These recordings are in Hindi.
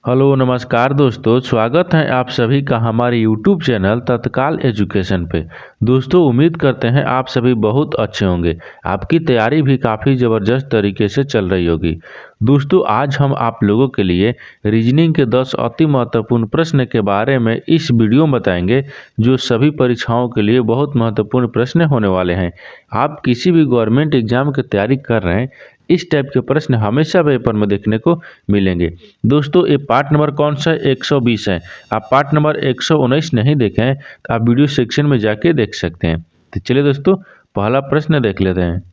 हेलो नमस्कार दोस्तों, स्वागत है आप सभी का हमारे यूट्यूब चैनल तत्काल एजुकेशन पे। दोस्तों उम्मीद करते हैं आप सभी बहुत अच्छे होंगे। आपकी तैयारी भी काफ़ी ज़बरदस्त तरीके से चल रही होगी। दोस्तों आज हम आप लोगों के लिए रीजनिंग के 10 अति महत्वपूर्ण प्रश्न के बारे में इस वीडियो में बताएंगे, जो सभी परीक्षाओं के लिए बहुत महत्वपूर्ण प्रश्न होने वाले हैं। आप किसी भी गवर्नमेंट एग्जाम की तैयारी कर रहे हैं, इस टाइप के प्रश्न हमेशा पेपर में देखने को मिलेंगे। दोस्तों ये पार्ट नंबर कौन सा है? 120 है। आप पार्ट नंबर 119 नहीं देखे हैं तो आप वीडियो सेक्शन में जाके देख सकते हैं। तो चलिए दोस्तों पहला प्रश्न देख लेते हैं।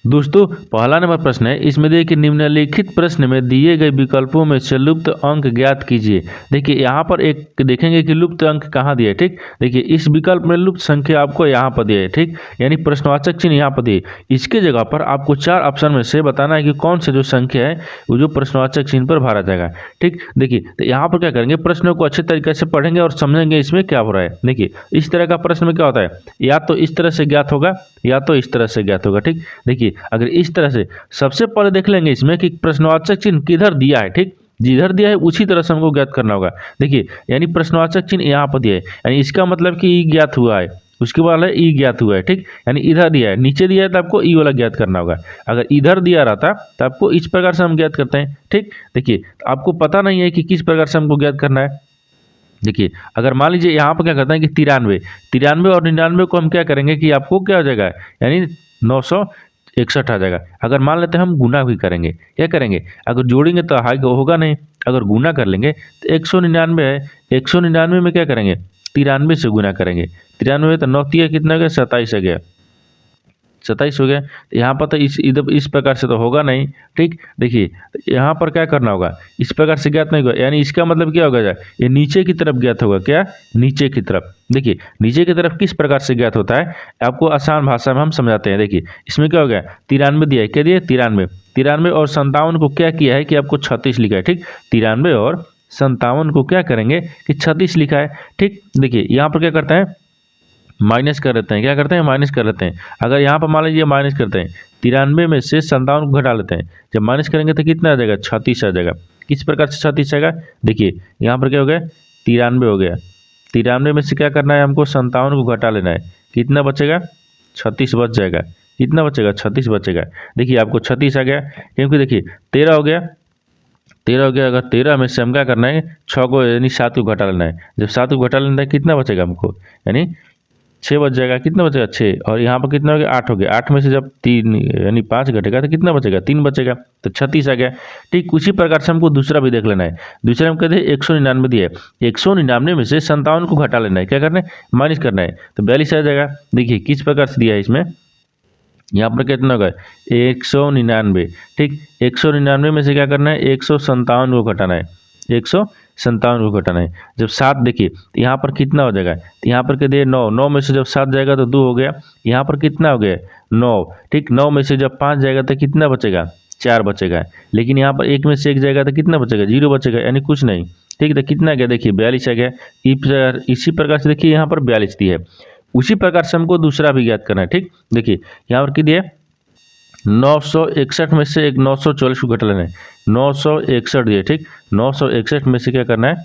दोस्तों पहला नंबर प्रश्न है, इसमें देखिए निम्नलिखित प्रश्न में दिए गए विकल्पों में से लुप्त अंक ज्ञात कीजिए। देखिए यहाँ पर एक देखेंगे कि लुप्त अंक कहाँ दिया है। ठीक, देखिए इस विकल्प में लुप्त संख्या आपको यहाँ पर दिया है। ठीक, यानी प्रश्नवाचक चिन्ह यहाँ पर दिए। इसके जगह पर आपको 4 ऑप्शन में से बताना है कि कौन सा जो संख्या है वो जो प्रश्नवाचक चिन्ह पर भरा जाएगा। ठीक, देखिए तो यहाँ पर क्या करेंगे, प्रश्नों को अच्छे तरीके से पढ़ेंगे और समझेंगे इसमें क्या हो रहा है। देखिए इस तरह का प्रश्न में क्या होता है, या तो इस तरह से ज्ञात होगा या तो इस तरह से ज्ञात होगा। ठीक, देखिए अगर इस तरह से सबसे पहले देख लेंगे इसमें कि प्रश्नवाचक चिन्ह किधर दिया है। ठीक, जिधर दिया है उसी तरह से हमको ज्ञात करना होगा। देखिए यानी प्रश्नवाचक चिन्ह यहाँ पर दिया है, यानी इसका मतलब कि ई ज्ञात हुआ है, उसके बाद है ई ज्ञात हुआ है। ठीक, यानी इधर दिया है, नीचे दिया है तो आपको ई वाला ज्ञात करना होगा। अगर इधर दिया रहता तो आपको इस प्रकार से हम ज्ञात करते हैं। ठीक, देखिए आपको पता नहीं है कि किस प्रकार से हमको ज्ञात करना है। देखिए अगर मान लीजिए यहाँ पर क्या करते हैं कि 93 और 99 को हम क्या करेंगे कि आपको क्या हो जाएगा, यानी 961 आ जाएगा। अगर मान लेते हैं हम गुना भी करेंगे, क्या करेंगे, अगर जोड़ेंगे तो हाई होगा नहीं, अगर गुना कर लेंगे तो 199 है। 199 में क्या करेंगे, 93 से गुना करेंगे। 93 तो 9 कितना हो गया, 27 आ गया, 27 हो गया। तो यहाँ पर तो इस प्रकार से तो होगा नहीं। ठीक, देखिए यहाँ पर क्या करना होगा, इस प्रकार से ज्ञात नहीं होगा, यानी इसका मतलब क्या होगा, ये नीचे की तरफ ज्ञात होगा। क्या, नीचे की तरफ। देखिए नीचे की तरफ किस प्रकार से ज्ञात होता है, आपको आसान भाषा में हम समझाते हैं। देखिए इसमें क्या हो गया, 93 दिया है, क्या दिया, 93 और 57 को क्या किया है कि आपको 36 लिखा है। ठीक, 93 और 57 को क्या करेंगे कि 36 लिखा है। ठीक, देखिए यहाँ पर क्या करते हैं, माइनस कर लेते हैं। क्या करते हैं, माइनस कर लेते हैं। अगर यहाँ पर मान लीजिए माइनस करते हैं, 93 में से 57 को घटा लेते हैं, जब माइनस करेंगे तो कितना आ जाएगा, 36 आ जाएगा। किस प्रकार से 36 आएगा, देखिए यहाँ पर क्या हो गया, 93 हो गया। 93 में से क्या करना है, हमको 57 को घटा लेना है, कितना बचेगा, 36 बच जाएगा। कितना बचेगा, 36 बचेगा। देखिए आपको 36 आ गया, क्योंकि देखिए 13 हो गया, 13 हो गया। अगर 13 में से हम क्या करना है, 6 को यानी 7 को घटा लेना है। जब 7 को घटा लेना है कितना बचेगा हमको, यानी 6 बच जाएगा। कितना बचेगा, 6। और यहाँ पर कितना हो गया, 8 हो गया। 8 में से जब 3 यानी 5 घटेगा तो कितना बचेगा, 3 बचेगा, तो 36 आ गया। ठीक उसी प्रकार से हमको दूसरा भी देख लेना है। दूसरे हम कहते हैं 199 दिया है, 199 में से 57 को घटा लेना है। क्या करना है, माइनस करना है, तो 42 आ जाएगा। देखिए किस प्रकार से दिया है इसमें, यहाँ पर कितना होगा, 199। ठीक, 199 में से क्या करना है, 157 को घटाना है, 157 को घटाना है। जब 7 देखिए यहाँ पर कितना हो जाएगा, यहाँ पर क्या दिए, 9। 9 में से जब 7 जाएगा तो 2 हो गया। यहाँ पर कितना हो गया, 9। ठीक, 9 में से जब 5 जाएगा तो कितना बचेगा, 4 बचेगा। लेकिन यहाँ पर 1 में से 1 जाएगा तो कितना बचेगा, 0 बचेगा, यानी कुछ नहीं। ठीक, तो कितना गया, देखिए 42 आ गया। इसी प्रकार से देखिए यहाँ पर 42 दी है। उसी प्रकार से हमको दूसरा भी ज्ञात करना है। ठीक, देखिए यहाँ पर क्या दिया, 961 में से एक 944 को घटा लेना है, 961 दिए। ठीक, 961 में से क्या करना है,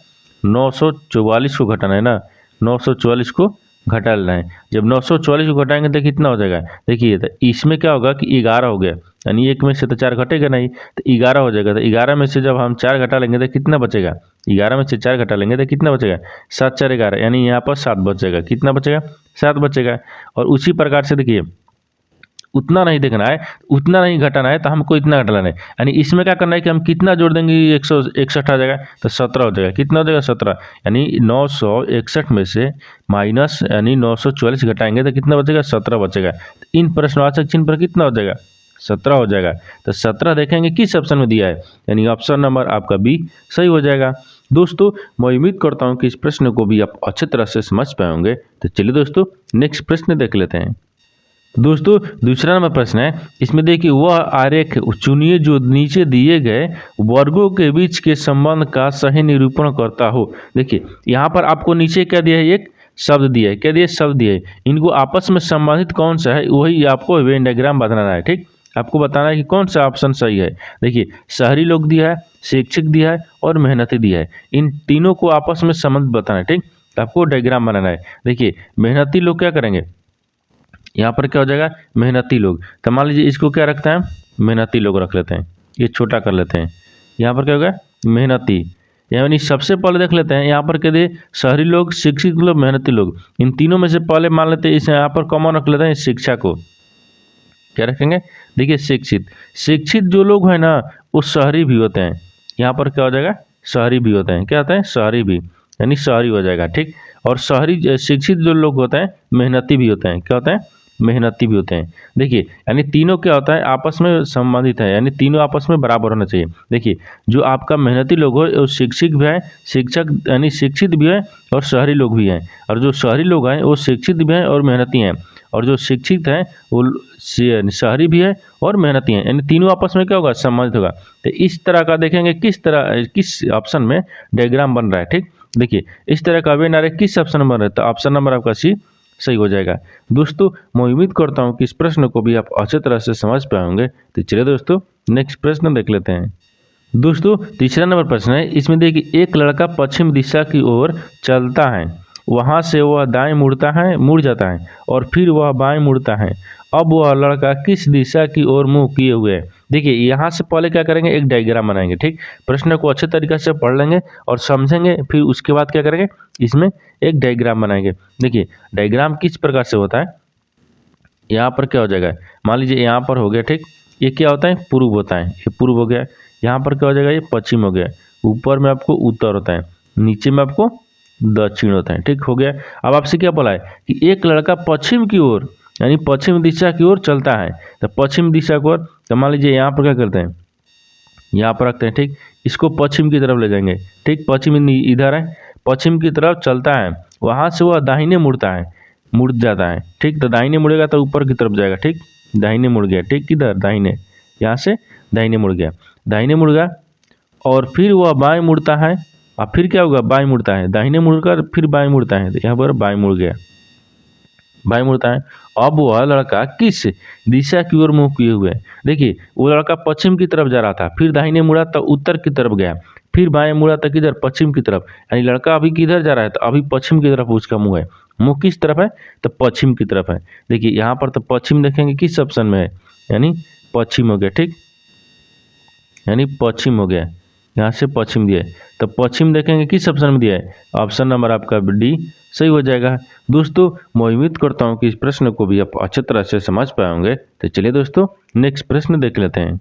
944 को घटाना है ना, 944 को घटा लेना है। जब 944 को घटाएंगे तो कितना हो जाएगा, देखिए तो इसमें क्या होगा कि 11 हो गया, यानी 1 में से तो 4 घटेगा नहीं, तो 11 हो जाएगा। तो 11 में से जब हम 4 घटा लेंगे तो कितना बचेगा, 11 में से 4 घटा लेंगे तो कितना बचेगा, 7 4 11, यानी यहाँ पर 7 बचेगा। कितना बचेगा, 7 बचेगा। और उसी प्रकार से देखिए उतना नहीं देखना है, उतना नहीं घटाना है, तो हमको इतना घटा लेना है। यानी इसमें क्या करना है कि हम कितना जोड़ देंगे, 161 आ जाएगा, तो 17 हो जाएगा। कितना हो जाएगा, 17। यानी 961 में से माइनस यानी 944 घटाएंगे तो कितना बचेगा, 17 बचेगा। इन प्रश्नवाचक चिन्ह पर कितना हो जाएगा, 17 हो जाएगा। तो 17 देखेंगे किस ऑप्शन में दिया है, यानी ऑप्शन नंबर आपका बी सही हो जाएगा। दोस्तों मैं उम्मीद करता हूँ कि इस प्रश्न को भी आप अच्छी तरह से समझ पाए होंगे। तो चलिए दोस्तों नेक्स्ट प्रश्न देख लेते हैं। दोस्तों दूसरा नंबर प्रश्न है, इसमें देखिए वह आरेख चुनिए जो नीचे दिए गए वर्गों के बीच के संबंध का सही निरूपण करता हो। देखिए यहाँ पर आपको नीचे क्या दिया है, एक शब्द दिया है। क्या दिया है, शब्द दिया है। इनको आपस में संबंधित कौन सा है वही आपको वेन डायग्राम बनाना है। ठीक, आपको बताना है कि कौन सा ऑप्शन सही है। देखिए शहरी लोग दिया है, शिक्षक दिया है और मेहनती दिया है। इन तीनों को आपस में संबंध बताना है, ठीक। तो आपको डायग्राम बनाना है। देखिए मेहनती लोग क्या करेंगे, यहाँ पर क्या हो जाएगा, मेहनती लोग। तो मान लीजिए इसको क्या रखते हैं, मेहनती लोग रख लेते हैं, ये छोटा कर लेते हैं। यहाँ पर क्या होगा, मेहनती। यानी सबसे पहले देख लेते हैं यहाँ पर क्या दिए, शहरी लोग, शिक्षित लोग, मेहनती लोग। इन तीनों में से पहले मान लेते हैं इस यहाँ पर कॉमन रख लेते हैं शिक्षा को। क्या रखेंगे, देखिए शिक्षित। शिक्षित जो लोग हैं ना वो शहरी भी होते हैं। यहाँ पर क्या हो जाएगा, शहरी भी होते हैं। क्या होता है, शहरी भी, यानी शहरी हो जाएगा, ठीक। और शहरी शिक्षित जो लोग होते हैं मेहनती भी होते हैं। क्या होते हैं, मेहनती भी होते हैं। देखिए यानी तीनों क्या होता है, आपस में संबंधित है, यानी तीनों आपस में बराबर होना चाहिए। देखिए जो आपका मेहनती लोग हो वो शिक्षक भी है, शिक्षक यानी शिक्षित भी है और शहरी लोग भी हैं। और जो शहरी लोग हैं वो शिक्षित भी हैं और मेहनती हैं। और जो शिक्षित हैं वो शहरी भी है और मेहनती हैं, यानी तीनों आपस में क्या होगा, संबंधित होगा। तो इस तरह का देखेंगे किस तरह, किस ऑप्शन में डायग्राम बन रहा है, ठीक। देखिए इस तरह का वे नारे किस ऑप्शन में बन रहा है, तो ऑप्शन नंबर आपका सी सही हो जाएगा। दोस्तों मैं उम्मीद करता हूँ कि इस प्रश्न को भी आप अच्छी तरह से समझ पाए होंगे। तो चलिए दोस्तों नेक्स्ट प्रश्न देख लेते हैं। दोस्तों तीसरा नंबर प्रश्न है, इसमें देखिए एक लड़का पश्चिम दिशा की ओर चलता है, वहाँ से वह दाएं मुड़ जाता है और फिर वह बाएं मुड़ता है। अब वह लड़का किस दिशा की ओर मुंह किए हुए है। देखिए यहाँ से पहले क्या करेंगे, एक डायग्राम बनाएंगे, ठीक। प्रश्न को अच्छे तरीके से पढ़ लेंगे और समझेंगे, फिर उसके बाद क्या करेंगे, इसमें एक डायग्राम बनाएंगे। देखिए डायग्राम किस प्रकार से होता है, यहाँ पर क्या हो जाएगा, मान लीजिए यहाँ पर हो गया, ठीक। ये क्या होता है, पूर्व होता है, ये पूर्व हो गया। यहाँ पर क्या हो जाएगा, ये पश्चिम हो गया। ऊपर में आपको उत्तर होता है, नीचे में आपको दक्षिण होता है, ठीक हो गया। अब आपसे क्या बोला है कि एक लड़का पश्चिम की ओर यानी पश्चिम दिशा की ओर चलता है। तो पश्चिम दिशा की ओर, तो मान लीजिए यहाँ पर क्या करते हैं, यहाँ पर रखते हैं, ठीक। इसको पश्चिम की तरफ ले जाएंगे, ठीक। पश्चिम इधर है, पश्चिम की तरफ चलता है, वहाँ से वह दाहिने मुड़ जाता है, ठीक। तो दाहिने मुड़ेगा तो ऊपर की तरफ जाएगा, ठीक। दाहिने मुड़ गया, ठीक। किधर, दाहिने, यहाँ से दाहिने मुड़ गया, दाहिने मुड़ गया। और फिर वह बाएं मुड़ता है, और फिर क्या होगा, बाएं मुड़ता है, दाहिने मुड़कर फिर बाएं मुड़ता है। तो यहाँ पर बाएं मुड़ गया, बाएं मुड़ता है। अब वह लड़का किस दिशा की ओर मुंह किए हुए है। देखिए वो लड़का पश्चिम की तरफ जा रहा था, फिर दाहिने मुड़ा तो उत्तर की तरफ गया, फिर बाएं मुड़ा तो किधर, पश्चिम की तरफ। यानी लड़का अभी किधर जा रहा है, तो अभी पश्चिम की तरफ उसका मुंह है। मुंह किस तरफ है, तो पश्चिम की तरफ है। देखिए यहाँ पर तो पश्चिम देखेंगे किस ऑप्शन में है, यानी पश्चिम हो गया, ठीक। यानी पश्चिम हो गया, यहाँ से पश्चिम दिया है, तो पश्चिम देखेंगे किस ऑप्शन में दिया है, ऑप्शन नंबर आपका डी सही हो जाएगा। दोस्तों मैं उम्मीद करता हूँ कि इस प्रश्न को भी आप अच्छी तरह से समझ पाए होंगे। तो चलिए दोस्तों नेक्स्ट प्रश्न देख लेते हैं।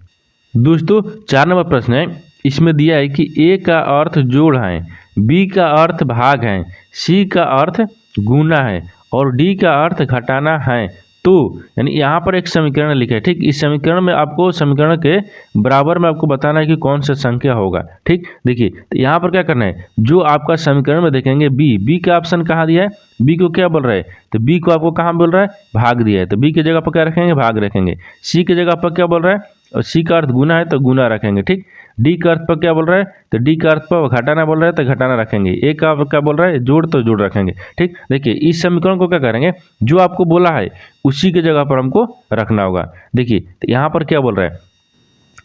दोस्तों 4 नंबर प्रश्न है, इसमें दिया है कि ए का अर्थ जोड़ है, बी का अर्थ भाग है, सी का अर्थ गुना है और डी का अर्थ घटाना है। तो यानी यहाँ पर एक समीकरण लिखा है, ठीक। इस समीकरण में आपको समीकरण के बराबर में आपको बताना है कि कौन सा संख्या होगा, ठीक। देखिए तो यहाँ पर क्या करना है, जो आपका समीकरण में देखेंगे बी का ऑप्शन कहाँ दिया है, बी को क्या बोल रहा है, तो बी को आपको कहाँ बोल रहा है, भाग दिया है, तो बी की जगह पर क्या रखेंगे, भाग रखेंगे। सी की जगह पर क्या बोल रहा है, और सी का अर्थ गुना है तो गुना रखेंगे, ठीक। डी का अर्थ पर क्या बोल रहा है, तो डी का अर्थ पर घटाना बोल रहा है तो घटाना रखेंगे। ए का क्या बोल रहा है, जोड़ तो जोड़ रखेंगे, ठीक। देखिए इस समीकरण को क्या करेंगे, जो आपको बोला है उसी के जगह पर हमको रखना होगा। देखिए तो यहाँ पर क्या बोल रहा है,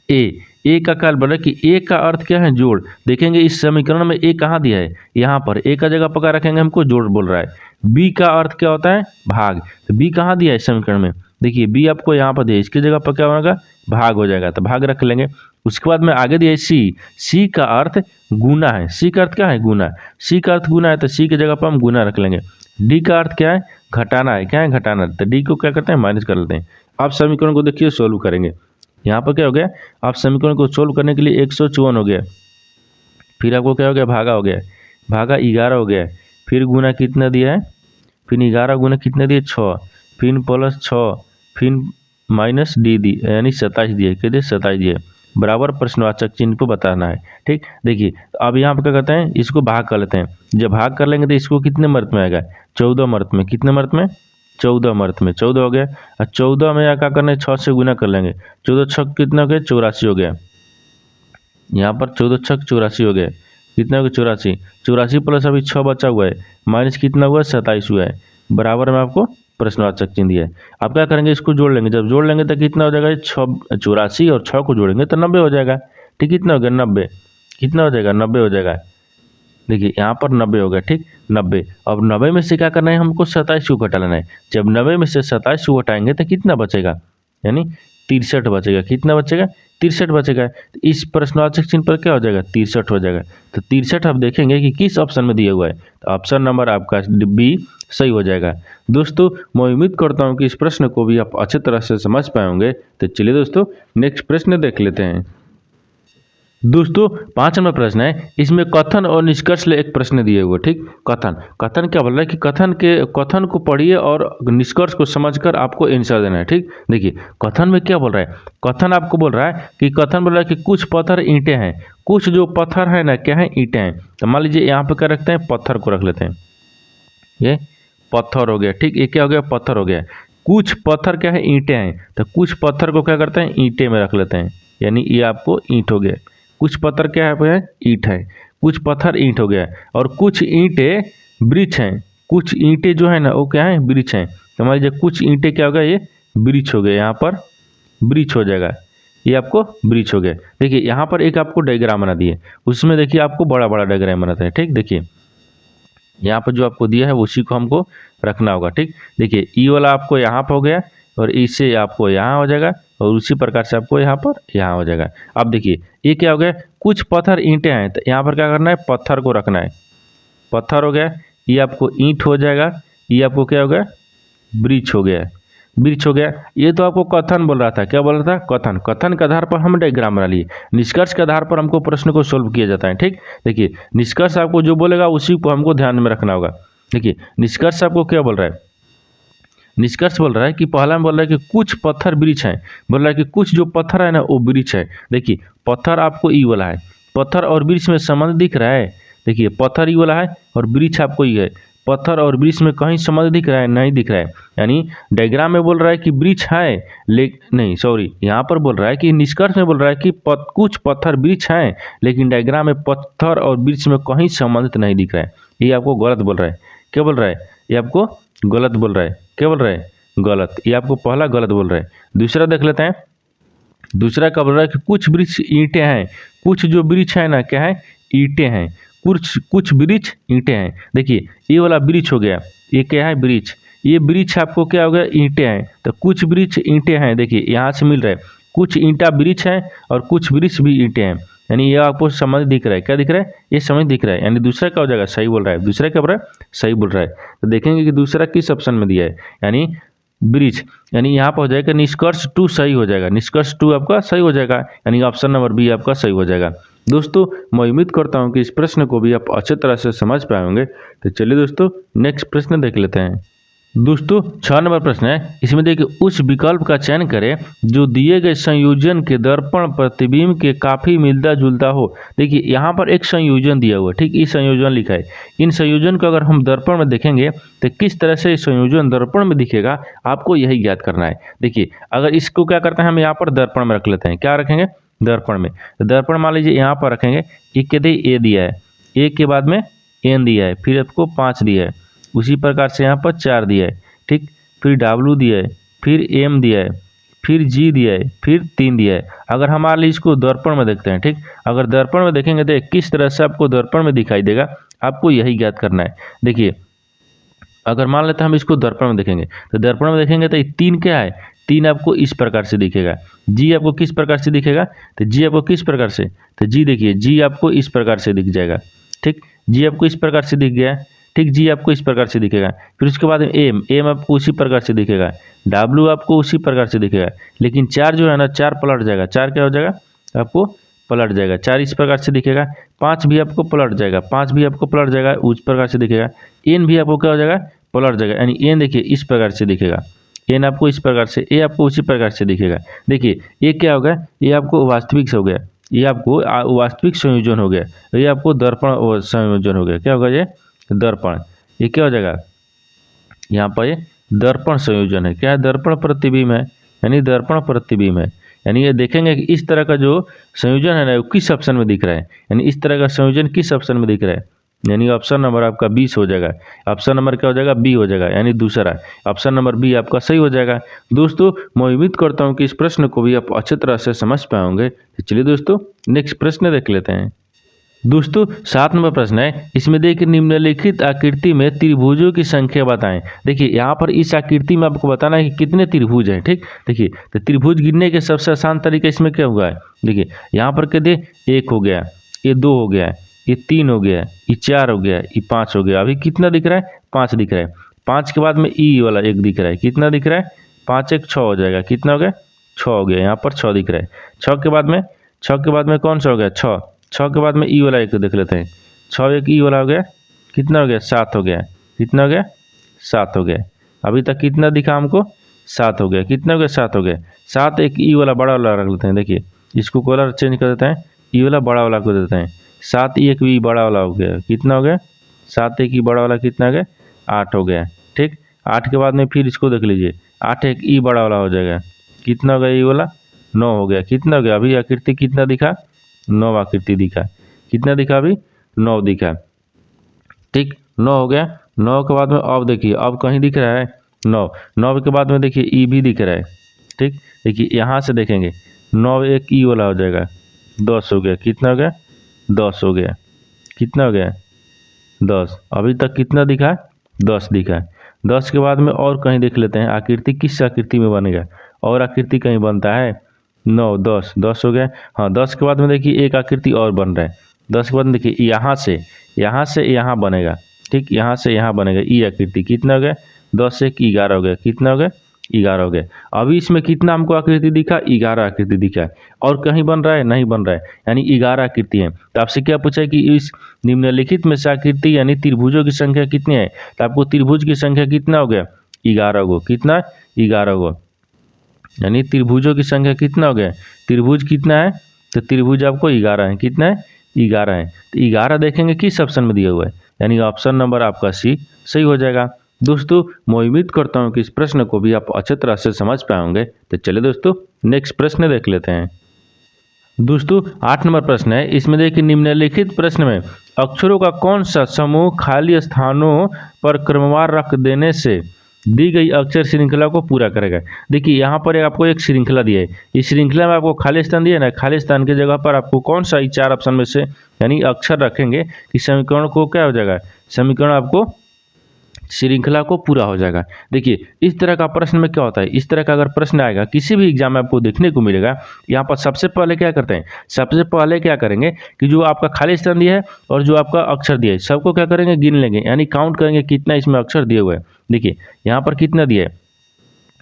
ए का क्या बोल रहा है कि ए का अर्थ क्या है, जोड़। देखेंगे इस समीकरण में ए कहाँ दिया है, यहाँ पर ए का जगह पर क्या रखेंगे, हमको जोड़ बोल रहा है। बी का अर्थ क्या होता है, भाग, तो बी कहाँ दिया है इस समीकरण में, देखिए बी आपको यहाँ पर दिया, इसकी जगह पर क्या होगा, भाग हो जाएगा, तो भाग रख लेंगे। उसके बाद में आगे दिया है सी का अर्थ गुना है, सी का अर्थ क्या है, गुना, सी का अर्थ गुना है तो सी की जगह पर हम गुना रख लेंगे। डी का अर्थ क्या है, घटाना है, क्या है, घटाना, तो डी को क्या करते हैं, माइनस कर लेते हैं। आप समीकरण को देखिए सोल्व करेंगे, यहाँ पर क्या हो गया, आप समीकरण को सोल्व करने के लिए 154 हो गया, फिर आपको क्या हो गया, भागा हो गया, भागा 11 हो गया, फिर गुना कितना दिया है, फिर 11 गुना कितना दिए 6, फिर प्लस 6, फिर माइनस डी दी यानी 27 दिए, कितने 27 दिए, बराबर प्रश्नवाचक चिन्ह को बताना है, ठीक। देखिए अब यहाँ पर क्या करते हैं, इसको भाग कर लेते हैं। जब भाग कर लेंगे तो इसको कितने मर्त में आएगा, 14 मर्त में, कितने मर्त में, 14 मर्त में, 14 हो गया। और 14 में क्या करना है, 6 से गुना कर लेंगे, 14 छक कितना हो गया, 84 हो गया। यहाँ पर 14 छक 84 हो गया, कितना हो गया, 84, 84 प्लस अभी 6 बचा हुआ है, माइनस कितना हुआ, 27 हुआ है, बराबर में आपको प्रश्नवाचक चिन्ह दिया है। आप क्या करेंगे, इसको जोड़ लेंगे, जब जोड़ लेंगे तो कितना हो जाएगा, 84 और 6 को जोड़ेंगे तो 90 हो जाएगा, ठीक। कितना हो गया, 90। कितना हो जाएगा 90 हो जाएगा। देखिए यहाँ पर 90 हो गया, ठीक 90। अब 90 में से क्या करना है, हमको 27 को घटा लेना है। जब 90 में से 27 को घटाएंगे तो कितना बचेगा, यानी 63 बचेगा। कितना बचेगा, 63 बचेगा। तो इस प्रश्नवाचक चिन्ह पर क्या हो जाएगा, 63 हो जाएगा। तो 63 आप देखेंगे कि किस ऑप्शन में दिया हुआ है, तो ऑप्शन नंबर आपका बी सही हो जाएगा। दोस्तों मैं उम्मीद करता हूँ कि इस प्रश्न को भी आप अच्छी तरह से समझ पाए होंगे। तो चलिए दोस्तों नेक्स्ट प्रश्न देख लेते हैं। दोस्तों 5 नंबर प्रश्न है, इसमें कथन और निष्कर्ष ले एक प्रश्न दिए हुए, ठीक। कथन क्या बोल रहा है कि कथन को पढ़िए और निष्कर्ष को समझकर आपको आंसर देना है, ठीक। देखिए कथन में क्या बोल रहा है, कथन आपको बोल रहा है कि कुछ पत्थर ईंटें हैं। कुछ जो पत्थर है ना क्या है, ईंटें हैं। तो मान लीजिए यहाँ पे क्या रखते हैं, पत्थर को रख लेते हैं। ये पत्थर हो गया, ठीक। ये क्या हो गया, पत्थर हो गया। कुछ पत्थर क्या है, ईंटें हैं। तो कुछ पत्थर को क्या करते हैं, ईंटे में रख लेते हैं, यानी ये आपको ईंट हो गया। कुछ पत्थर क्या है, ईंट है। कुछ पत्थर ईंट हो गया। और कुछ ईंटें वृक्ष हैं। कुछ ईंटें जो है ना वो क्या है, वृक्ष हैं। तो मान लीजिए कुछ ईंटें क्या हो गया, ये वृक्ष हो गया। यहाँ पर वृक्ष हो जाएगा, ये आपको वृक्ष हो गया। देखिए यहाँ पर एक आपको डायग्राम बना दिए, उसमें देखिए आपको बड़ा बड़ा डायग्राम बनाते हैं, ठीक। देखिए यहाँ पर जो आपको दिया है उसी को हमको रखना होगा, ठीक। देखिए ई वाला आपको यहाँ पर हो गया और इससे आपको यहाँ हो जाएगा और उसी प्रकार से आपको यहाँ हो जाएगा। अब देखिए ये क्या हो गया, कुछ पत्थर ईंटें हैं। तो यहाँ पर क्या करना है, पत्थर को रखना है। पत्थर हो गया, ये आपको ईंट हो जाएगा। ये आपको क्या हो गया, वृक्ष हो गया। वृक्ष हो गया। ये तो आपको कथन बोल रहा था, क्या बोल रहा था, कथन के आधार पर हम डायग्राम बना लिए। निष्कर्ष के आधार पर हमको प्रश्न को सोल्व किया जाता है, ठीक। देखिए निष्कर्ष आपको जो बोलेगा उसी को हमको ध्यान में रखना होगा। देखिए निष्कर्ष आपको क्या बोल रहा है, निष्कर्ष बोल रहा है कि पहला में बोल रहा है कि कुछ पत्थर वृक्ष है। बोल रहा है कि कुछ जो पत्थर है ना वो वृक्ष है। देखिए पत्थर आपको ई वाला है, पत्थर और वृक्ष में संबंध दिख रहा है। देखिए पत्थर ई वाला है और वृक्ष आपको ई है। पत्थर और वृक्ष में कहीं संबंध दिख रहा है, नहीं दिख रहा है। यानी डायग्राम में बोल रहा है कि वृक्ष है, नहीं सॉरी, यहाँ पर बोल रहा है कि निष्कर्ष में बोल रहा है कि कुछ पत्थर वृक्ष हैं, लेकिन डायग्राम में पत्थर और वृक्ष में कहीं संबंधित नहीं दिख रहा है। ये आपको गलत बोल रहा है। क्या बोल रहा है, ये आपको गलत बोल रहा है। क्या बोल रहा है, गलत। ये आपको पहला गलत बोल रहा है। दूसरा देख लेते हैं। दूसरा क्या बोल रहा है कि कुछ वृक्ष ईंटें हैं। कुछ जो वृक्ष है ना क्या है, ईंटें हैं। कुछ वृक्ष ईंटें हैं। देखिए ये वाला वृक्ष हो गया, ये क्या है, वृक्ष। ये वृक्ष आपको क्या हो गया, ईंटें हैं। तो कुछ वृक्ष ईंटें हैं। देखिए यहाँ से मिल रहा है, कुछ ईंटा वृक्ष है और कुछ वृक्ष भी ईंटें हैं। यानी ये आपको समझ दिख रहा है। क्या दिख रहा है, ये समझ दिख रहा है। यानी दूसरा क्या हो जाएगा, सही बोल रहा है। दूसरा क्या बोल रहा है, सही बोल रहा है। तो देखेंगे कि दूसरा किस ऑप्शन में दिया है, यानी ब्रिज। यानी यहाँ पर हो जाएगा निष्कर्ष 2 सही हो जाएगा। निष्कर्ष 2 आपका सही हो जाएगा, यानी ऑप्शन नंबर बी आपका सही हो जाएगा। दोस्तों मैं उम्मीद करता हूँ कि इस प्रश्न को भी आप अच्छे तरह से समझ पाए होंगे। तो चलिए दोस्तों नेक्स्ट प्रश्न देख लेते हैं। दोस्तों 6 नंबर प्रश्न है, इसमें देखिए उस विकल्प का चयन करें जो दिए गए संयोजन के दर्पण प्रतिबिंब के काफ़ी मिलता जुलता हो। देखिए यहाँ पर एक संयोजन दिया हुआ है, ठीक। इस संयोजन लिखा है। इन संयोजन को अगर हम दर्पण में देखेंगे तो किस तरह से संयोजन दर्पण में दिखेगा, आपको यही ज्ञात करना है। देखिए अगर इसको क्या करते हैं, हम यहाँ पर दर्पण में रख लेते हैं। क्या रखेंगे, दर्पण में। तो दर्पण मान लीजिए यहाँ पर रखेंगे। एक के ए दिया है, ए के बाद में एन दिया है, फिर आपको 5 दिया है। उसी प्रकार से यहाँ पर 4 दिया है, ठीक। फिर डब्ल्यू दिया है, फिर एम दिया है, फिर जी दिया है, फिर 3 दिया है। अगर हम मान लीजिए इसको दर्पण में देखते हैं, ठीक। अगर दर्पण में देखेंगे तो किस तरह से आपको दर्पण में दिखाई देगा, आपको यही ज्ञात करना है। देखिए अगर मान लेते हैं हम इसको दर्पण में देखेंगे, तो दर्पण में देखेंगे तो 3 क्या है, 3 आपको इस प्रकार से दिखेगा। जी आपको किस प्रकार से दिखेगा, तो जी आपको किस प्रकार से, तो जी देखिए जी आपको इस प्रकार से दिख जाएगा, ठीक। जी आपको इस प्रकार से दिख गया, ठीक। जी आपको इस प्रकार से दिखेगा। फिर उसके बाद एम आपको उसी प्रकार से दिखेगा। डब्ल्यू आपको उसी प्रकार से दिखेगा। लेकिन 4 जो है ना, 4 पलट जाएगा। 4 क्या हो जाएगा, आपको पलट जाएगा। 4 इस प्रकार से दिखेगा। 5 भी आपको पलट जाएगा। 5 भी आपको पलट जाएगा, उस प्रकार से दिखेगा। एन भी आपको क्या हो जाएगा, पलट जाएगा। यानी एन देखिए इस प्रकार से दिखेगा। एन आपको इस प्रकार से, ए आपको उसी प्रकार से दिखेगा। देखिए ये क्या होगा, ये आपको वास्तविक हो गया। ये आपको वास्तविक संयोजन हो गया। ये आपको दर्पण संयोजन हो गया। क्या होगा, ये दर्पण। ये क्या हो जाएगा, यहाँ पर ये दर्पण संयोजन है। क्या है, दर्पण प्रतिबिंब है, यानी दर्पण प्रतिबिंब है। यानी ये देखेंगे कि इस तरह का जो संयोजन है ना वो किस ऑप्शन में दिख रहा है, यानी इस तरह का संयोजन किस ऑप्शन में दिख रहा है, यानी ऑप्शन नंबर आपका 20 हो जाएगा। ऑप्शन नंबर क्या हो जाएगा, बी हो जाएगा, यानी दूसरा ऑप्शन नंबर बी आपका सही हो जाएगा। दोस्तों मैं उम्मीद करता हूँ कि इस प्रश्न को भी आप अच्छी तरह से समझ पाए होंगे। चलिए दोस्तों नेक्स्ट प्रश्न देख लेते हैं। दोस्तों 7 नंबर प्रश्न है, इसमें देखिए निम्नलिखित आकृति में त्रिभुजों की संख्या बताएं। देखिए यहाँ पर इस आकृति में आपको बताना है कि कितने त्रिभुज हैं। ठीक, देखिए तो त्रिभुज गिनने के सबसे आसान तरीका इसमें क्या हुआ है। देखिए यहाँ पर कह दे 1 हो गया, ये 2 हो गया, ये 3 हो गया, ये 4 हो गया, ये 5 हो गया। अभी कितना दिख रहा है, 5 दिख रहा है। 5 के बाद में ई वाला 1 दिख रहा है, कितना दिख रहा है, 5 1 6 हो जाएगा, कितना हो गया, 6 हो गया। यहाँ पर 6 दिख रहा है। 6 के बाद में कौन सा हो गया, 6। 6 के बाद में ई वाला 1 देख लेते हैं। 6 1 ई वाला हो गया, कितना हो गया, 7 हो गया, कितना हो गया, 7 हो गया। अभी तक कितना दिखा हमको, 7 हो गया, कितना हो गया, 7 हो गया। 7 1 ई वाला बड़ा वाला रख लेते हैं। देखिए इसको कलर चेंज कर देते हैं, ई वाला बड़ा वाला कर देते हैं। 7 1 ई बड़ा वाला हो गया, कितना हो गया, 7 1 ई बड़ा वाला कितना हो गया, 8 हो गया। ठीक, 8 के बाद में फिर इसको देख लीजिए, 8 1 ई बड़ा वाला हो जाएगा, कितना हो गया, ई वाला 9 हो गया, कितना हो गया। अभी आकृति कितना दिखा, 9 आकृति दिखा, कितना दिखा, अभी 9 दिखा। ठीक, 9 हो गया। 9 के बाद में अब देखिए अब कहीं दिख रहा है 9। 9 के बाद में देखिए ई भी दिख रहा है। ठीक, देखिए यहाँ से देखेंगे 9 1 ई वाला हो जाएगा, 10 हो गया, कितना हो गया, 10 हो गया, कितना हो गया, 10। अभी तक कितना दिखा, 10 दिखा। 10 के बाद में और कहीं देख लेते हैं आकृति किस आकृति में बनेगा, और आकृति कहीं बनता है, 9 10 10 हो गया। हाँ, 10 के बाद में देखिए एक आकृति और बन रहा है। 10 के बाद में देखिए यहाँ से यहाँ बनेगा। ठीक, यहाँ से यहाँ बनेगा ई आकृति, कितना हो गया, 10 से 11 हो गया, कितना हो गया, 11 हो गया। अभी इसमें कितना हमको आकृति दिखा, 11 आकृति दिखा। और कहीं बन रहा है, नहीं बन रहा है, यानी 11 आकृति है। तो आपसे क्या पूछा कि इस निम्नलिखित में से आकृति यानी त्रिभुजों की संख्या कितनी है। तो आपको त्रिभुज की संख्या कितना हो गया, 11 गो, कितना, 11 गो। यानी त्रिभुजों की संख्या कितना हो गया, त्रिभुज कितना है, तो त्रिभुज आपको 11 है, कितना है, 11 है। तो 11 देखेंगे किस ऑप्शन में दिया हुआ है, यानी ऑप्शन नंबर आपका सी सही हो जाएगा। दोस्तों मैं उम्मीद करता हूं कि इस प्रश्न को भी आप अच्छे तरह से समझ पाए होंगे। तो चलिए दोस्तों नेक्स्ट प्रश्न देख लेते हैं। दोस्तों 8 नंबर प्रश्न है, इसमें देखिए निम्नलिखित प्रश्न में अक्षरों का कौन सा समूह खाली स्थानों पर क्रमवार रख देने से दी गई अक्षर श्रृंखला को पूरा करेगा। देखिए यहाँ पर आपको एक श्रृंखला दी है, इस श्रृंखला में आपको खाली स्थान दिया है ना, खाली स्थान की जगह पर आपको कौन सा 4 ऑप्शन में से यानी अक्षर रखेंगे कि समीकरण को क्या हो जाएगा, समीकरण आपको श्रृंखला को पूरा हो जाएगा। देखिए इस तरह का प्रश्न में क्या होता है, इस तरह का अगर प्रश्न आएगा किसी भी एग्जाम में आपको देखने को मिलेगा, यहाँ पर सबसे पहले क्या करते हैं, सबसे पहले क्या करेंगे कि जो आपका खाली स्थान दिया है और जो आपका अक्षर दिया है सबको क्या करेंगे, गिन लेंगे, यानी काउंट करेंगे कितना इसमें अक्षर दिए हुए हैं। देखिए यहाँ पर कितना दिया है,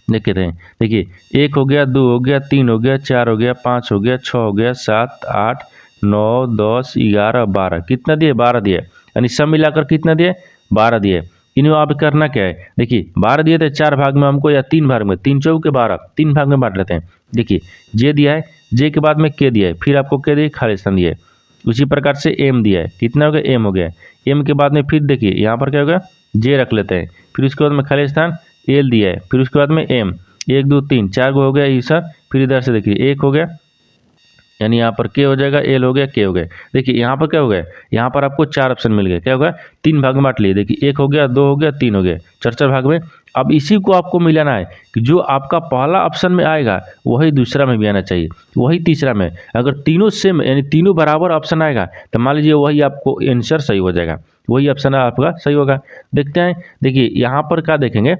देखते हैं। देखिए 1 हो गया, 2 हो गया, 3 हो गया, 4 हो गया, 5 हो गया, 6 हो गया, 7 8 9 10 11 12, कितना दिए, 12 दिए, यानी सब मिलाकर कितना दिए, 12 दिए। इन्हें आप करना क्या है, देखिए 12 दिए थे 4 भाग में हमको या 3 भाग में, 3 चौके 12, 3 भाग में बांट लेते हैं। देखिए जे दिया है, जे के बाद में के दिया है, फिर आपको के दिए, खाली स्थान दिया है। उसी प्रकार से एम दिया है, कितना हो गया, एम हो गया। एम के बाद में फिर देखिए यहाँ पर क्या होगा, जे रख लेते हैं, फिर उसके बाद में खाली स्थान एल दिया है, फिर उसके बाद में एम, 1 2 3 4 गो हो गया ये सर। फिर इधर से देखिए 1 हो गया, यानी यहाँ पर के हो जाएगा, एल हो गया, के हो गया। देखिए यहाँ पर क्या हो गया, यहाँ पर आपको 4 ऑप्शन मिल गए, क्या होगा, 3 भाग में बांट लिए। देखिए 1 हो गया, 2 हो गया, 3 हो गया, 4 भाग में। अब इसी को आपको मिलाना है कि जो आपका पहला ऑप्शन में आएगा वही दूसरा में भी आना चाहिए, वही तीसरा में। अगर तीनों सेम यानी तीनों बराबर ऑप्शन आएगा तो मान लीजिए वही आपको आंसर सही हो जाएगा, वही ऑप्शन आपका सही होगा। देखते हैं, देखिए यहाँ पर क्या देखेंगे,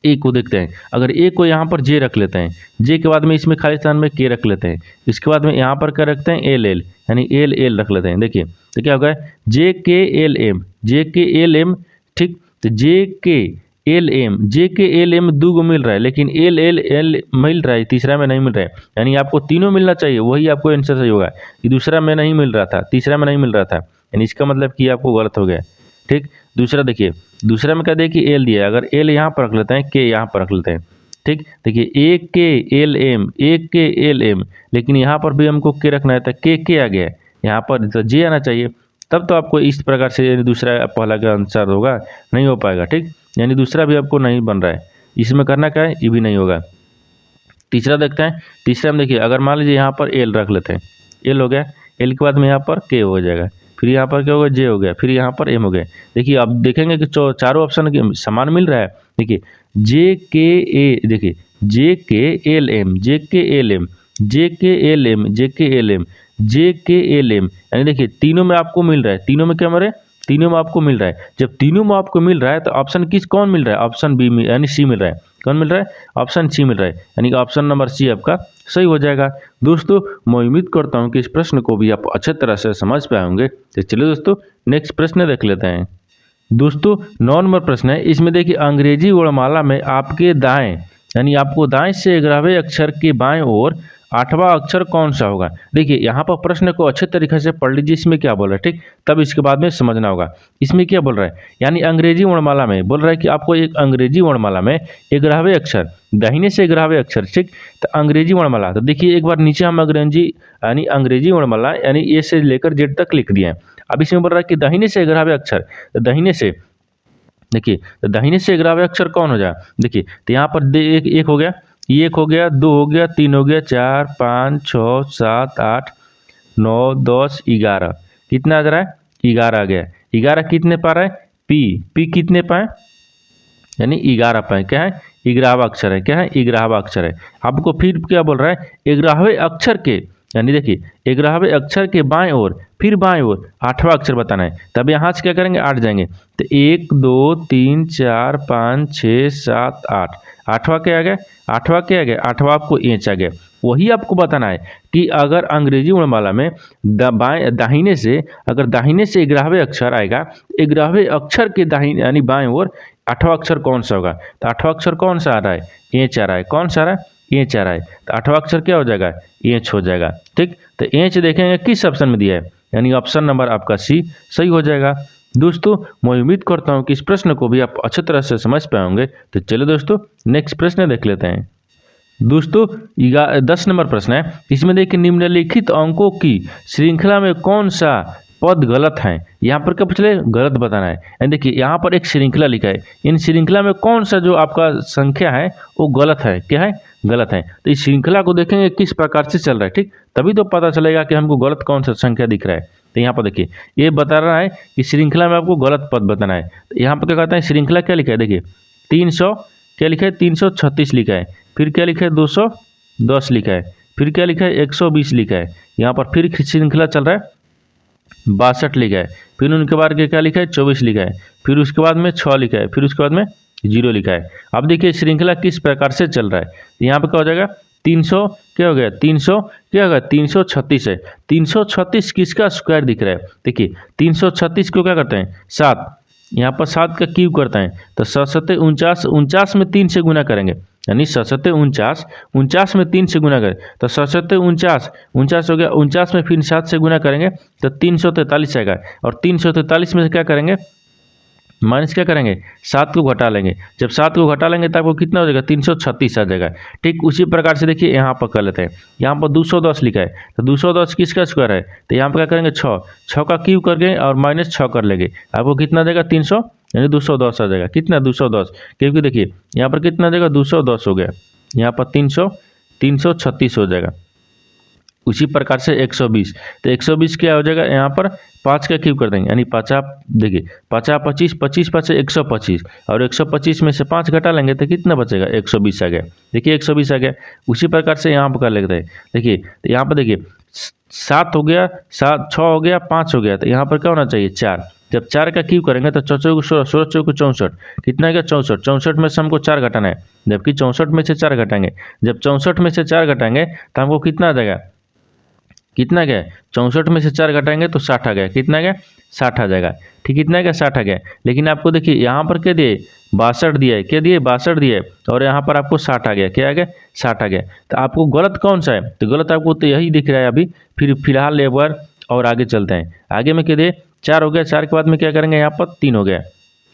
ए को देखते हैं। अगर ए को यहाँ पर जे रख लेते हैं, जे के बाद में इसमें खाली स्थान में के रख लेते हैं, इसके बाद में यहाँ पर क्या रखते हैं, एल एल, यानी एल एल रख लेते हैं। देखिए तो क्या होगा, जे के एल एम, जे के एल एम। ठीक, तो जे के एल एम, जे के एल एम 2 गो मिल रहा है, लेकिन एल एल एल मिल रहा है, तीसरा में नहीं मिल रहा है, यानी आपको तीनों मिलना चाहिए, वही आपको आंसर सही होगा। ये दूसरा में नहीं मिल रहा था, तीसरा में नहीं मिल रहा था, यानी इसका मतलब कि आपको गलत हो गया। ठीक, दूसरा देखिए, दूसरा में क्या देखिए एल दिया है, अगर एल यहाँ पर रख लेते हैं, के यहाँ पर रख लेते हैं। ठीक, देखिए ए के एल एम, ए के एल एम, लेकिन यहाँ पर भी हमको के रखना है, तो के आ गया है, यहाँ पर तो जे आना चाहिए, तब तो आपको इस प्रकार से दूसरा पहला का आंसर होगा, नहीं हो पाएगा। ठीक, यानी दूसरा भी आपको नहीं बन रहा है, इसमें करना क्या है, ये भी नहीं होगा। तीसरा देखते हैं, तीसरा में देखिए अगर मान लीजिए यहाँ पर एल रख लेते हैं, एल हो गया, एल के बाद में यहाँ पर के हो जाएगा, फिर यहाँ पर क्या होगा, जे हो गया, फिर यहाँ पर एम हो गया। देखिए अब देखेंगे कि चारों ऑप्शन समान मिल रहा है। देखिए जे के ए, देखिए जे के एल एम, जे के एल एम, जे के एल एम, जे के एल एम, JKLM, यानी देखिए तीनों में आपको मिल रहा है, तीनों में क्या मिल रहा है, तीनों में आपको मिल रहा है। जब तीनों में आपको मिल रहा है तो ऑप्शन कौन मिल रहा है, ऑप्शन बी में यानी सी मिल रहा है। कौन मिल रहा है, ऑप्शन सी मिल रहा है, यानी ऑप्शन नंबर सी आपका सही हो जाएगा। दोस्तों मैं उम्मीद करता हूं कि इस प्रश्न को भी आप अच्छे तरह से समझ पाए होंगे। तो चलिए दोस्तों नेक्स्ट प्रश्न देख लेते हैं। दोस्तों 9 नंबर प्रश्न है, इसमें देखिए अंग्रेजी वर्णमाला में आपके दाएं यानी आपको दाएं से 11वें अक्षर के बाएं ओर 8वां अक्षर कौन सा होगा। देखिए यहाँ पर प्रश्न को अच्छे तरीके से पढ़ लीजिए, इसमें क्या बोल रहा है, ठीक, तब इसके बाद में समझना होगा। इसमें क्या बोल रहा है, यानी अंग्रेजी वर्णमाला में बोल रहा है कि आपको एक अंग्रेजी वर्णमाला में 11वें अक्षर, दाहिने से 11वें अक्षर, ठीक, तो अंग्रेजी वर्णमाला, तो देखिए एक बार नीचे हम अंग्रेजी वर्णमाला यानी ए से लेकर जेड तक लिख दिए हैं। अब इसमें बोल रहा है कि दाहिने से 11वें अक्षर, तो दाहिने से देखिए, तो दाहिने से 11वें अक्षर कौन हो जाए, देखिए तो यहाँ पर एक हो गया, ये एक हो गया, 2 हो गया, 3 हो गया, 4 5 6 7 8 9 10 11, कितना आ रहा है, 11 आ गया। 11 कितने पा रहा है, पी कितने पाए, यानी 11 पाए, क्या है, 11वां अक्षर है, क्या है, 11वां अक्षर है। आपको फिर क्या बोल रहा है, 11वें अक्षर के, यानी देखिए 11वें अक्षर के बाएं ओर, फिर बाएं ओर 8वां अक्षर बताना है। तब यहाँ से क्या करेंगे, 8 जाएंगे, तो 1 2 3 4 5 6 7 8, 8वां क्या आ गया, 8वां क्या आ गया, 8वां आपको एच आ गया। वही आपको बताना है कि अगर अंग्रेजी वर्णमाला में दाहिने से, अगर दाहिने से 11वें अक्षर आएगा, 11वें अक्षर के दाहिने यानी बाएं ओर 8वां अक्षर कौन सा होगा, तो 8वां अक्षर कौन सा आ रहा है, एच आ रहा है, कौन सा आ रहा है, एच आ रहा है, तो 8वां अक्षर क्या हो जाएगा, एच हो जाएगा, ठीक। तो एच देखेंगे किस ऑप्शन में दिया है, यानी ऑप्शन नंबर आपका सी सही हो जाएगा। दोस्तों मैं उम्मीद करता हूं कि इस प्रश्न को भी आप अच्छी तरह से समझ पाए होंगे। तो चलिए दोस्तों नेक्स्ट प्रश्न देख लेते हैं। दोस्तों 10 नंबर प्रश्न है, इसमें देखिए निम्नलिखित अंकों की श्रृंखला में कौन सा पद गलत है। यहाँ पर क्या पूछ रहे, गलत बताना है, यानी देखिए यहाँ पर एक श्रृंखला लिखा है, इन श्रृंखला में कौन सा जो आपका संख्या है वो गलत है, क्या है, गलत है। तो इस श्रृंखला को देखेंगे किस प्रकार से चल रहा है, ठीक, तभी तो पता चलेगा कि हमको गलत कौन सा संख्या दिख रहा है। तो यहाँ पर देखिए ये बता रहा है कि श्रृंखला में आपको गलत पद बताना है। तो यहाँ पर क्या कहते हैं, श्रृंखला क्या लिखा है, देखिए 300 क्या लिखा है, 336 लिखा है, फिर क्या लिखा है 210 लिखा है, फिर क्या लिखा है 120 लिखा है, यहाँ पर फिर श्रृंखला चल रहा है 62 लिखा है, फिर उनके बाद क्या लिखा है 24 लिखा है, फिर उसके बाद में 6 लिखा है, फिर उसके बाद में 0 लिखा है। अब देखिए श्रृंखला किस प्रकार से चल रहा है, यहाँ पर क्या हो जाएगा 300 क्या हो गया, 300 क्या होगा 336 है, 336 किसका स्क्वायर दिख रहा है, देखिए 336 को क्या करते हैं 7, यहाँ पर 7 का क्यूब करते हैं, तो 7 49, 49 में 3 से गुना करेंगे, यानी 7 49, 49 में 3 से गुना करें तो 7 49, 49 हो गया, 49 में फिर 7 से गुना करेंगे तो 343 आएगा, और 343 में से क्या करेंगे, माइनस क्या करेंगे, 7 को घटा लेंगे, जब 7 को घटा लेंगे तो आपको कितना हो जाएगा 336 आ जाएगा। ठीक उसी प्रकार से देखिए यहाँ पर कर लेते हैं, यहाँ पर 210 लिखा है, तो 210 किसका स्क्वायर है, तो यहाँ पर क्या करेंगे 6 का क्यूब करके और माइनस 6 कर लेंगे, आपको कितना देगा 300 यानी 210 आ जाएगा, कितना 210, क्योंकि देखिए यहाँ पर कितना देगा 210 हो गया, यहाँ पर 336 हो जाएगा। उसी प्रकार से 120, तो 120 क्या हो जाएगा, यहाँ पर 5 का क्यूब कर देंगे, यानी 50, देखिए 50 25, 25 5 125, और 125 में से 5 घटा लेंगे तो कितना बचेगा 120 आ गया, देखिए 120 आ गया। उसी प्रकार से यहाँ पर कर लेते हैं, देखिए तो यहाँ पर देखिए 7 हो गया, 6 हो गया, 5 हो गया, तो यहाँ पर क्या होना चाहिए 4, जब 4 का क्यूब करेंगे तो 4 को 16, 16 को 64, कितना है 64, 64 में से हमको 4 घटाना है, जबकि 64 में से 4 घटाएंगे, जब 64 में से 4 घटाएंगे तो हमको कितना आ जाएगा, कितना गया 64 में से 4 घटाएंगे तो 60 आ गया, कितना गया 60 आ जाएगा। ठीक कितना गया 60 आ गया, लेकिन आपको देखिए यहाँ पर क्या दिए 62 दिया है, क्या दिए 62 दिए है, और यहाँ पर आपको 60 आ गया, क्या आ गया 60 आ गया। तो आपको गलत कौन सा है, तो गलत आपको तो यही दिख रहा है अभी। फिर फिलहाल एक बार और आगे चलते हैं, आगे में क्या दिए 4 हो गया, 4 के बाद में क्या करेंगे यहाँ पर 3 हो गया,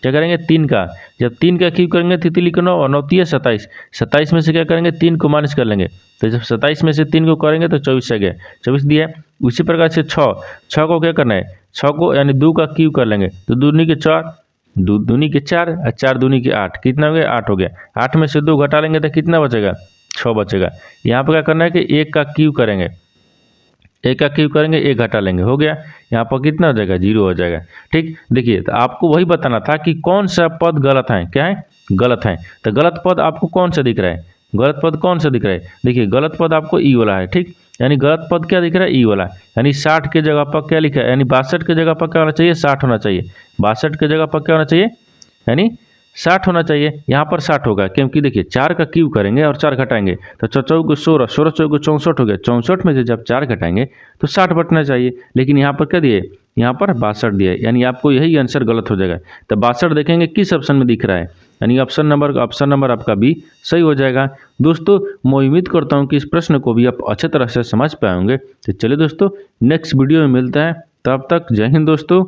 क्या करेंगे 3 का, जब 3 का क्यूब करेंगे तितली को 9 और 9 3 27, 27 में से क्या करेंगे 3 को माइनस कर लेंगे, तो जब 27 में से 3 को करेंगे तो 24 आ गया, 24 दिया। उसी प्रकार से 6 को क्या करना है, 6 को यानी 2 का क्यूब कर लेंगे तो 2 दूनी के 4, 2 दूनी के 4 और 4 दूनी के 8, कितना हो गया 8 हो गया। 8 में से 2 घटा लेंगे तो कितना बचेगा 6 बचेगा। यहाँ पर क्या करना है कि 1 का क्यूब करेंगे, 1 का क्यूब करेंगे 1 घटा लेंगे, हो गया। यहाँ पर कितना हो जाएगा 0 हो जाएगा। ठीक देखिए तो आपको वही बताना था कि कौन सा पद गलत है, क्या है गलत है। तो गलत पद आपको कौन सा दिख रहा है, गलत पद कौन सा दिख रहा है, देखिए गलत पद आपको ई वाला है। ठीक यानी गलत पद क्या दिख रहा है, ई वाला। यानी 60 के जगह पर क्या लिखा है, यानी 62 के जगह पर क्या होना चाहिए, 60 होना चाहिए। 62 के जगह पर क्या होना चाहिए, यानी 60 होना चाहिए। यहाँ पर 60 होगा क्योंकि देखिए 4 का क्यूब करेंगे और 4 घटाएंगे तो 4 16, 16 चौको 64 हो गया। 64 में से जब 4 घटाएंगे तो 60 बचना चाहिए, लेकिन यहाँ पर क्या दिए, यहाँ पर 62 दिया है, यानी आपको यही आंसर गलत हो जाएगा। तो 62 देखेंगे किस ऑप्शन में दिख रहा है, यानी ऑप्शन नंबर आपका बी सही हो जाएगा। दोस्तों मैं उम्मीद करता हूँ कि इस प्रश्न को भी आप अच्छे तरह से समझ पाए होंगे। तो चलिए दोस्तों नेक्स्ट वीडियो में मिलते हैं, तब तक जय हिंद दोस्तों।